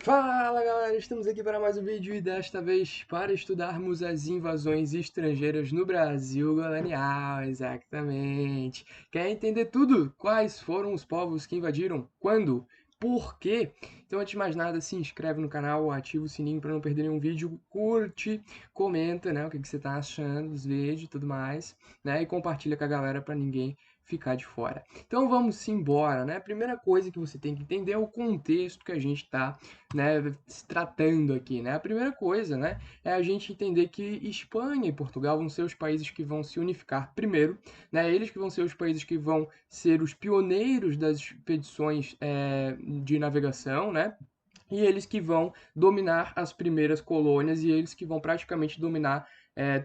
Fala galera, estamos aqui para mais um vídeo e desta vez para estudarmos as invasões estrangeiras no Brasil colonial, exatamente. Quer entender tudo? Quais foram os povos que invadiram? Quando? Por quê? Então, antes de mais nada, se inscreve no canal, ativa o sininho para não perder nenhum vídeo, curte, comenta, né, o que você está achando dos vídeos e tudo mais, né, e compartilha com a galera para ninguém ficar de fora. Então vamos embora, né? A primeira coisa que você tem que entender é o contexto que a gente está, né, se tratando aqui, né? A primeira coisa, né, é a gente entender que Espanha e Portugal vão ser os países que vão se unificar primeiro, né? Eles que vão ser os países que vão ser os pioneiros das expedições de navegação, né? E eles que vão dominar as primeiras colônias e eles que vão praticamente dominar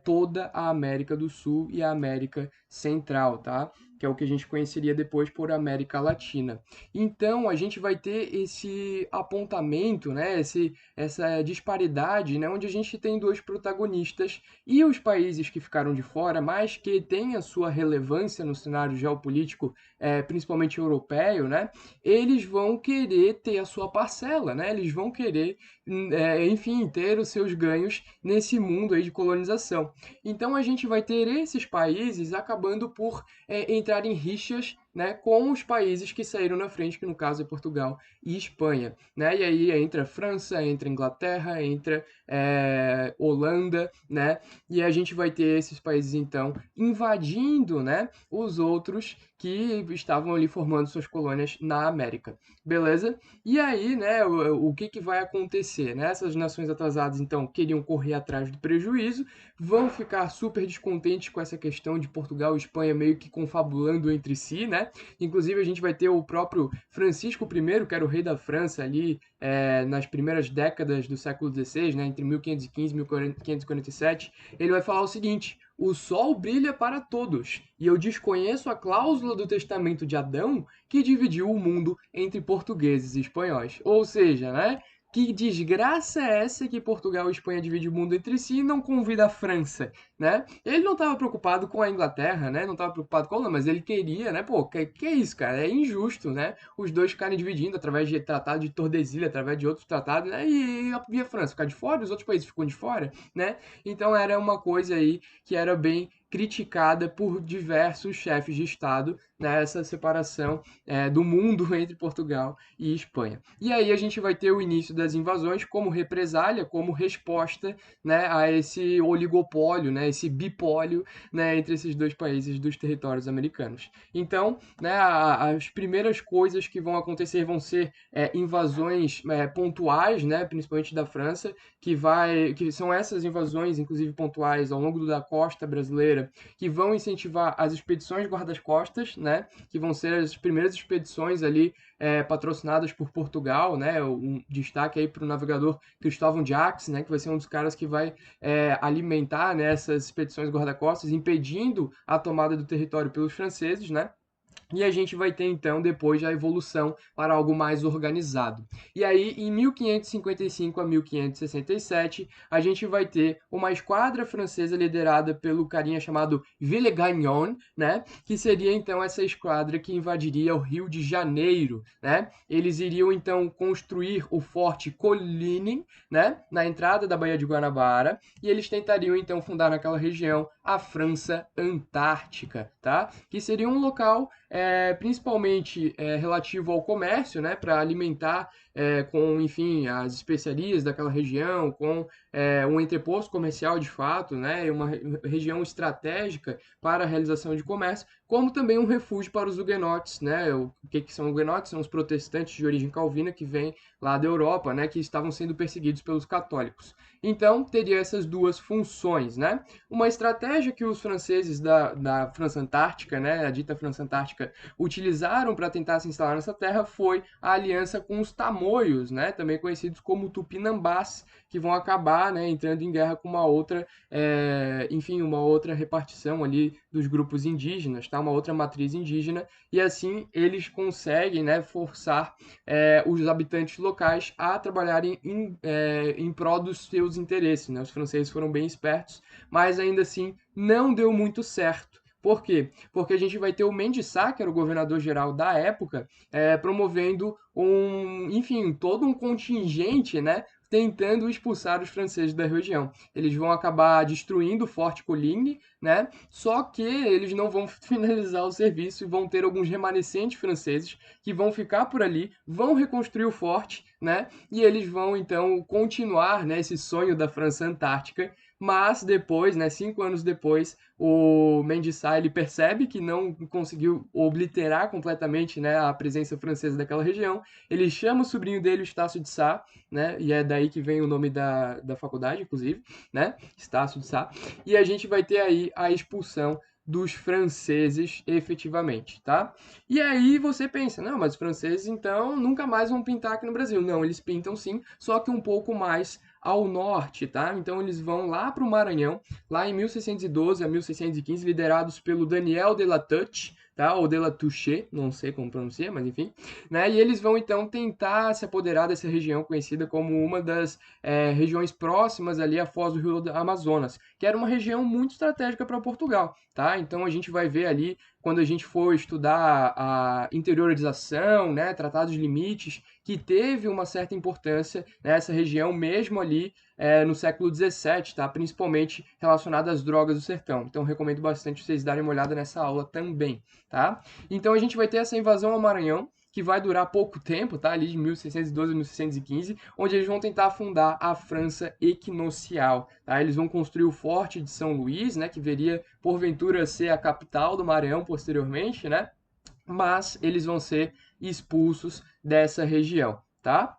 toda a América do Sul e a América Central, tá? Que é o que a gente conheceria depois por América Latina. Então a gente vai ter esse apontamento, né? Essa disparidade, né? Onde a gente tem dois protagonistas e os países que ficaram de fora, mas que têm a sua relevância no cenário geopolítico, principalmente europeu, né? Eles vão querer ter a sua parcela, né? Eles vão querer, enfim, ter os seus ganhos nesse mundo aí de colonização. Então a gente vai ter esses países acabando por entrar em rixas, né, com os países que saíram na frente, que no caso é Portugal e Espanha, né? E aí entra França, entra Inglaterra, entra Holanda, né? E a gente vai ter esses países então invadindo, né, os outros que estavam ali formando suas colônias na América, beleza? E aí, né, o que vai acontecer, né? Essas nações atrasadas, então, queriam correr atrás do prejuízo, vão ficar super descontentes com essa questão de Portugal e Espanha meio que confabulando entre si, né? Inclusive, a gente vai ter o próprio Francisco I, que era o rei da França ali nas primeiras décadas do século XVI, né, entre 1515 e 1547, ele vai falar o seguinte: o sol brilha para todos, e eu desconheço a cláusula do testamento de Adão que dividiu o mundo entre portugueses e espanhóis. Ou seja, né? Que desgraça é essa que Portugal e Espanha dividem o mundo entre si e não convida a França, né? Ele não estava preocupado com a Inglaterra, né? Não estava preocupado com a Holanda, mas ele queria, né? Pô, que é isso, cara? É injusto, né? Os dois ficarem dividindo através de tratado de Tordesilhas, através de outros tratados, né? E a França ficar de fora, os outros países ficam de fora, né? Então era uma coisa aí que era bem criticada por diversos chefes de Estado, né, essa separação do mundo entre Portugal e Espanha. E aí a gente vai ter o início das invasões como represália, como resposta, né, a esse oligopólio, né, esse bipólio, né, entre esses dois países dos territórios americanos. Então, né, as primeiras coisas que vão acontecer vão ser invasões pontuais, né, principalmente da França, que são essas invasões, inclusive pontuais, ao longo da costa brasileira, que vão incentivar as expedições guarda-costas, né, que vão ser as primeiras expedições ali patrocinadas por Portugal, né, um destaque aí para o navegador Cristóvão de Axis, né, que vai ser um dos caras que vai alimentar, né, essas expedições guarda-costas, impedindo a tomada do território pelos franceses, né. E a gente vai ter então depois a evolução para algo mais organizado. E aí, em 1555 a 1567, a gente vai ter uma esquadra francesa liderada pelo carinha chamado Villegagnon, né? Que seria então essa esquadra que invadiria o Rio de Janeiro, né? Eles iriam então construir o Forte Colline, né? Na entrada da Baía de Guanabara, e eles tentariam então fundar naquela região a França Antártica, tá? Que seria um local principalmente relativo ao comércio, né, para alimentar com, enfim, as especiarias daquela região, com um entreposto comercial de fato, né, uma região estratégica para a realização de comércio, como também um refúgio para os huguenotes, né? O que são huguenotes? São os protestantes de origem calvina que vêm lá da Europa, né, que estavam sendo perseguidos pelos católicos. Então, teria essas duas funções, né? Uma estratégia que os franceses da França Antártica, né, a dita França Antártica, utilizaram para tentar se instalar nessa terra foi a aliança com os tamoios, né, também conhecidos como tupinambás, que vão acabar, né, entrando em guerra com uma outra, enfim, uma outra repartição ali dos grupos indígenas, tá? Uma outra matriz indígena, e assim eles conseguem, né, forçar os habitantes locais a trabalharem em prol dos seus interesses, né? Os franceses foram bem espertos, mas ainda assim não deu muito certo, Por quê? Porque a gente vai ter o Mendes Sá, que era o governador-geral da época, promovendo enfim, todo um contingente, né, tentando expulsar os franceses da região. Eles vão acabar destruindo o Forte Coligny, né? Só que eles não vão finalizar o serviço e vão ter alguns remanescentes franceses que vão ficar por ali, vão reconstruir o forte, né? E eles vão então continuar, né, esse sonho da França Antártica. Mas depois, né, 5 anos depois, o Mendes Sá ele percebe que não conseguiu obliterar completamente, né, a presença francesa daquela região. Ele chama o sobrinho dele, o Estácio de Sá, né, e é daí que vem o nome da faculdade, inclusive, né, Estácio de Sá. E a gente vai ter aí a expulsão dos franceses efetivamente, tá? E aí você pensa, não, mas os franceses então nunca mais vão pintar aqui no Brasil. Não, eles pintam sim, só que um pouco mais ao norte, tá? Então eles vão lá para o Maranhão, lá em 1612 a 1615, liderados pelo Daniel de la Touche, tá? Ou de la Touche, não sei como pronuncia, mas enfim, né? E eles vão então tentar se apoderar dessa região conhecida como uma das regiões próximas ali à foz do Rio Amazonas, que era uma região muito estratégica para Portugal, tá? Então a gente vai ver ali quando a gente for estudar a interiorização, né, tratados de limites, que teve uma certa importância nessa região mesmo ali no século XVII, tá? Principalmente relacionada às drogas do sertão. Então recomendo bastante vocês darem uma olhada nessa aula também, tá? Então a gente vai ter essa invasão ao Maranhão, que vai durar pouco tempo, tá? Ali de 1612 a 1615, onde eles vão tentar fundar a França Equinocial, tá? Eles vão construir o Forte de São Luís, né? Que viria, porventura, ser a capital do Maranhão posteriormente, né? Mas eles vão ser expulsos dessa região, tá?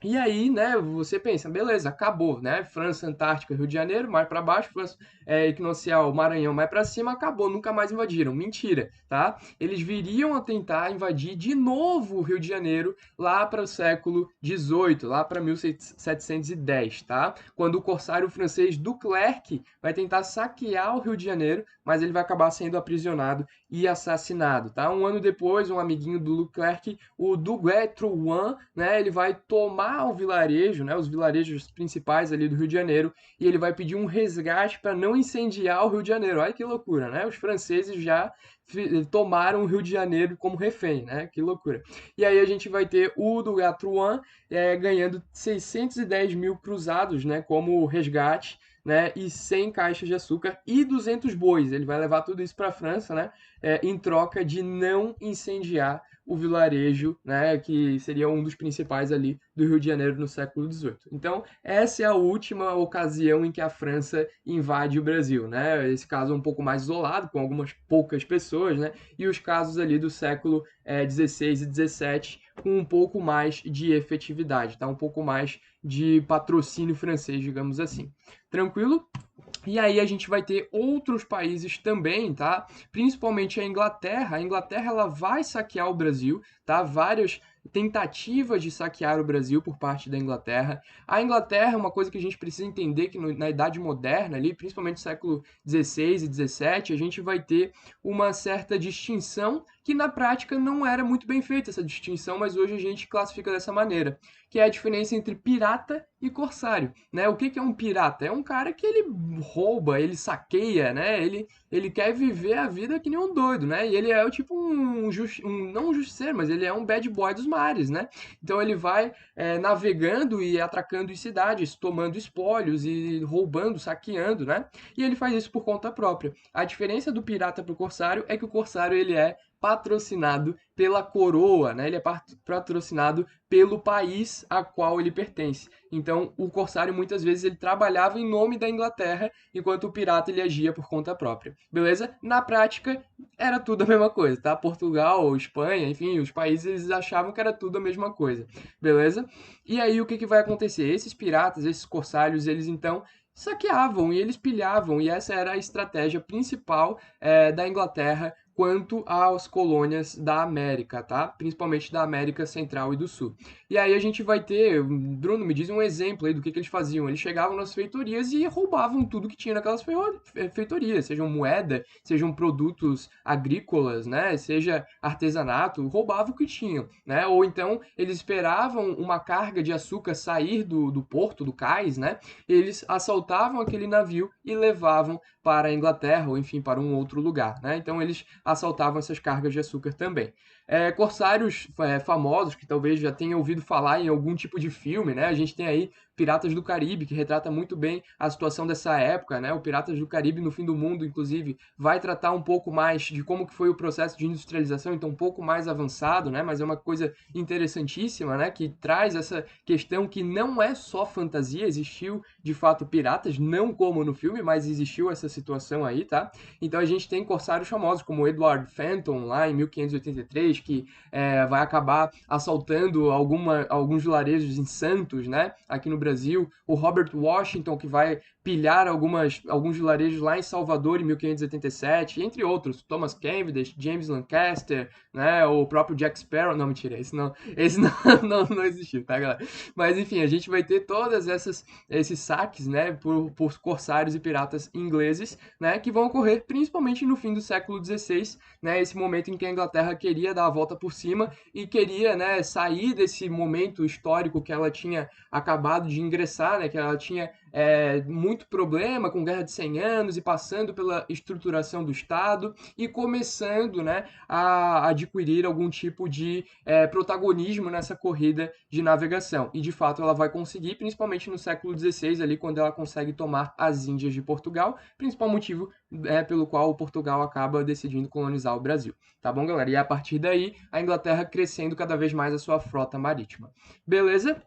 E aí, né, você pensa, beleza, acabou, né? França, Antártica, Rio de Janeiro, mais para baixo, França, Equinocial, Maranhão, mais para cima, acabou, nunca mais invadiram. Mentira, tá? Eles viriam a tentar invadir de novo o Rio de Janeiro lá para o século XVIII, lá para 1710, tá? Quando o corsário francês Duclerc vai tentar saquear o Rio de Janeiro, mas ele vai acabar sendo aprisionado e assassinado, tá? Um ano depois, um amiguinho do Leclerc, o Duguay-Trouin, né, ele vai tomar o vilarejo, né, os vilarejos principais ali do Rio de Janeiro, e ele vai pedir um resgate para não incendiar o Rio de Janeiro. Olha que loucura, né? Os franceses já tomaram o Rio de Janeiro como refém, né? Que loucura. E aí a gente vai ter o Duguay-Trouin ganhando 610 mil cruzados, né, como resgate, né, e 100 caixas de açúcar e 200 bois. Ele vai levar tudo isso para a França, né, em troca de não incendiar o vilarejo, né, que seria um dos principais ali do Rio de Janeiro no século XVIII. Então, essa é a última ocasião em que a França invade o Brasil, né? Esse caso é um pouco mais isolado, com algumas poucas pessoas, né? E os casos ali do século XVI e XVII com um pouco mais de efetividade, tá? Um pouco mais de patrocínio francês, digamos assim. Tranquilo? E aí a gente vai ter outros países também, tá? Principalmente a Inglaterra. A Inglaterra ela vai saquear o Brasil, tá? Várias tentativas de saquear o Brasil por parte da Inglaterra. A Inglaterra, uma coisa que a gente precisa entender que na Idade Moderna, ali, principalmente no século XVI e XVII, a gente vai ter uma certa distinção que na prática não era muito bem feita essa distinção, mas hoje a gente classifica dessa maneira, que é a diferença entre pirata e corsário, né? O que que é um pirata? É um cara que ele rouba, ele saqueia, né? Ele quer viver a vida que nem um doido, né? E ele é o tipo não um justiceiro, mas ele é um bad boy dos mares, né? Então ele vai navegando e atracando em cidades, tomando espólios e roubando, saqueando, né? E ele faz isso por conta própria. A diferença do pirata para o corsário é que o corsário ele é patrocinado pela coroa, né? Ele é patrocinado pelo país a qual ele pertence. Então, o corsário muitas vezes ele trabalhava em nome da Inglaterra, enquanto o pirata ele agia por conta própria. Beleza? Na prática, era tudo a mesma coisa, tá? Portugal, Espanha, enfim, os países eles achavam que era tudo a mesma coisa. Beleza? E aí o que que vai acontecer? Esses piratas, esses corsários, eles então saqueavam e eles pilhavam, e essa era a estratégia principal da Inglaterra quanto às colônias da América, tá? Principalmente da América Central e do Sul. E aí a gente vai ter, Bruno, me diz um exemplo aí do que eles faziam. Eles chegavam nas feitorias e roubavam tudo que tinha naquelas feitorias, sejam moeda, sejam produtos agrícolas, né? Seja artesanato, roubavam o que tinham, né? Ou então eles esperavam uma carga de açúcar sair do porto, do cais, né? Eles assaltavam aquele navio e levavam para a Inglaterra, ou enfim, para um outro lugar, né? Então eles assaltavam essas cargas de açúcar também. Corsários famosos, que talvez já tenha ouvido falar em algum tipo de filme, né? A gente tem aí Piratas do Caribe, que retrata muito bem a situação dessa época, né? O Piratas do Caribe no Fim do Mundo, inclusive, vai tratar um pouco mais de como que foi o processo de industrialização, então um pouco mais avançado, né? Mas é uma coisa interessantíssima, né? Que traz essa questão que não é só fantasia, existiu de fato piratas, não como no filme, mas existiu essa situação aí, tá? Então a gente tem corsários famosos como Edward Fenton, lá em 1583, que vai acabar assaltando alguns vilarejos em Santos, né? Aqui no Brasil. O Robert Washington, que vai pilhar alguns vilarejos lá em Salvador em 1587, entre outros. Thomas Cavendish, James Lancaster, né? O próprio Jack Sparrow. Não, mentira, esse não, não existiu, tá, galera? Mas enfim, a gente vai ter todas esses saques, né? Por corsários e piratas ingleses, né? Que vão ocorrer principalmente no fim do século XVI, né? Esse momento em que a Inglaterra queria dar a volta por cima e queria, né, sair desse momento histórico que ela tinha acabado de ingressar, né, que ela tinha muito problema com Guerra de 100 Anos e passando pela estruturação do Estado e começando, né, a adquirir algum tipo de protagonismo nessa corrida de navegação. E de fato ela vai conseguir, principalmente no século XVI, ali, quando ela consegue tomar as Índias de Portugal, principal motivo pelo qual o Portugal acaba decidindo colonizar o Brasil. Tá bom, galera? E a partir daí, a Inglaterra crescendo cada vez mais a sua frota marítima. Beleza?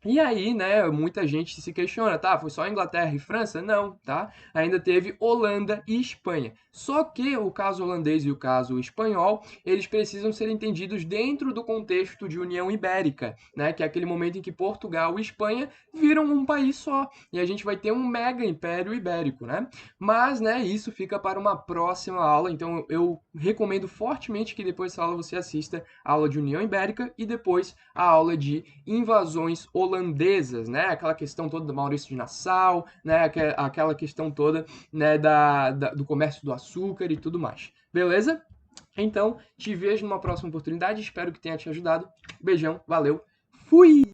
E aí, né, muita gente se questiona, tá? Foi só Inglaterra e França? Não, tá? Ainda teve Holanda e Espanha. Só que o caso holandês e o caso espanhol, eles precisam ser entendidos dentro do contexto de União Ibérica, né? Que é aquele momento em que Portugal e Espanha viram um país só. E a gente vai ter um mega império ibérico, né? Mas, né, isso fica para uma próxima aula. Então, eu recomendo fortemente que depois dessa aula você assista a aula de União Ibérica e depois a aula de invasões holandesas, né? Aquela questão toda do Maurício de Nassau, né? Aquela questão toda, né, do comércio do açúcar e tudo mais. Beleza? Então, te vejo numa próxima oportunidade. Espero que tenha te ajudado. Beijão, valeu, fui!